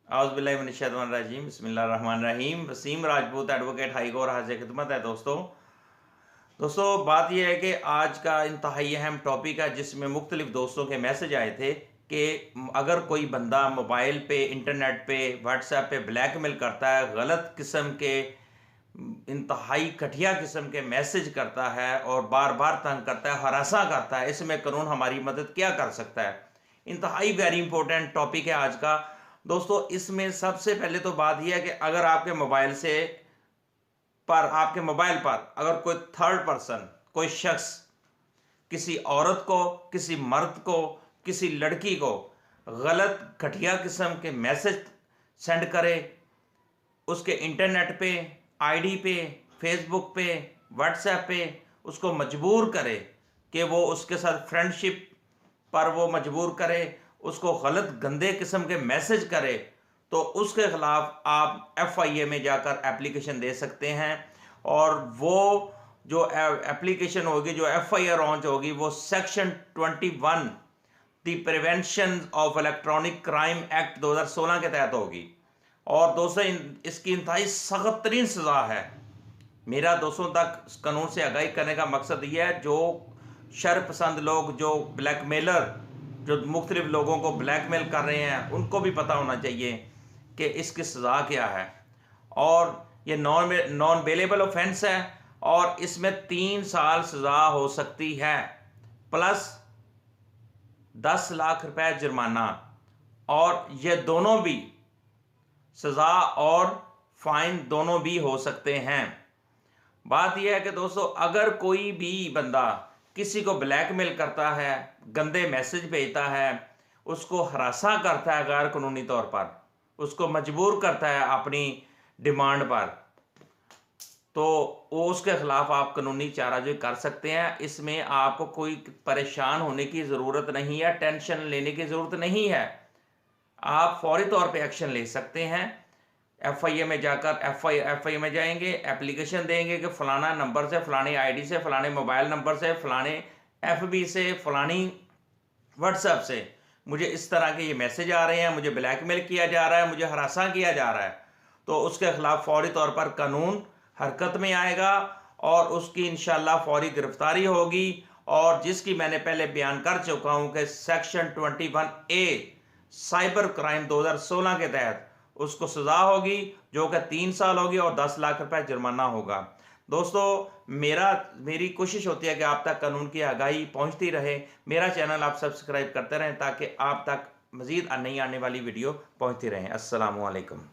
औज़ुबिल्लाहिमिनश्शैतानिर्रजीम बिस्मिल्लाहिर्रहमानिर्रहीम। Waseem Rajput advocate high court हाज़िर खिदमत है। दोस्तों बात यह है कि आज का इंतहाई अहम टॉपिक है जिसमें मुख्तलिफ दोस्तों के मैसेज आए थे कि अगर कोई बंदा मोबाइल पे, इंटरनेट पे, व्हाट्सएप पे ब्लैकमेल करता है, गलत किस्म के इंतहाई घटिया किस्म के मैसेज करता है और बार बार तंग करता है, हरासा करता है, इसमें कानून हमारी मदद क्या कर सकता है। इंतहाई वेरी इंपॉर्टेंट टॉपिक है आज का। दोस्तों इसमें सबसे पहले तो बात यह है कि अगर आपके मोबाइल पर अगर कोई थर्ड पर्सन, कोई शख्स किसी औरत को, किसी मर्द को, किसी लड़की को गलत घटिया किस्म के मैसेज सेंड करे, उसके इंटरनेट पे, आईडी पे, फेसबुक पे, व्हाट्सएप पे उसको मजबूर करे कि वो उसके साथ फ्रेंडशिप पर वो मजबूर करे, उसको गलत गंदे किस्म के मैसेज करे, तो उसके खिलाफ आप FIA में जाकर एप्लीकेशन दे सकते हैं। और वो जो एप्लीकेशन होगी, जो FIR लॉन्च होगी, वो section 21 the prevention of electronic crime act 2016 के तहत होगी। और दोस्तों इसकी इंतहाई सख्त तरीन सज़ा है। मेरा दोस्तों तक कानून से आगाही करने का मकसद यह है, जो शर पसंद लोग, जो ब्लैकमेलर, जो मुख्तलिफ लोगों को ब्लैकमेल कर रहे हैं, उनको भी पता होना चाहिए कि इसकी सज़ा क्या है। और ये नॉन बेलेबल ऑफेंस है और इसमें 3 साल सज़ा हो सकती है प्लस 10 लाख रुपए जुर्माना। और ये दोनों भी सज़ा और फाइन दोनों भी हो सकते हैं। बात यह है कि दोस्तों अगर कोई भी बंदा किसी को ब्लैकमेल करता है, गंदे मैसेज भेजता है, उसको हरासा करता है गैर कानूनी तौर पर, उसको मजबूर करता है अपनी डिमांड पर, तो वो उसके खिलाफ आप कानूनी चाराजोई कर सकते हैं। इसमें आपको कोई परेशान होने की ज़रूरत नहीं है, टेंशन लेने की ज़रूरत नहीं है। आप फौरी तौर पे एक्शन ले सकते हैं। FIA में जाकर FIA में जाएंगे, एप्लीकेशन देंगे कि फ़लाना नंबर से, फ़लानी आईडी से, फ़लाने मोबाइल नंबर से, फ़लाने FB से, फ़लानी व्हाट्सएप से मुझे इस तरह के ये मैसेज आ रहे हैं, मुझे ब्लैकमेल किया जा रहा है, मुझे हरासा किया जा रहा है, तो उसके खिलाफ फौरी तौर पर कानून हरकत में आएगा और उसकी इंशाल्लाह फौरी गिरफ्तारी होगी। और जिसकी मैंने पहले बयान कर चुका हूं कि सेक्शन 21A साइबर क्राइम 2016 के तहत उसको सज़ा होगी, जो कि 3 साल होगी और 10 लाख रुपए जुर्माना होगा। दोस्तों मेरी कोशिश होती है कि आप तक कानून की आगाही पहुंचती रहे। मेरा चैनल आप सब्सक्राइब करते रहें ताकि आप तक मज़ीद नई आने वाली वीडियो पहुंचती रहें। अस्सलामु अलैकुम।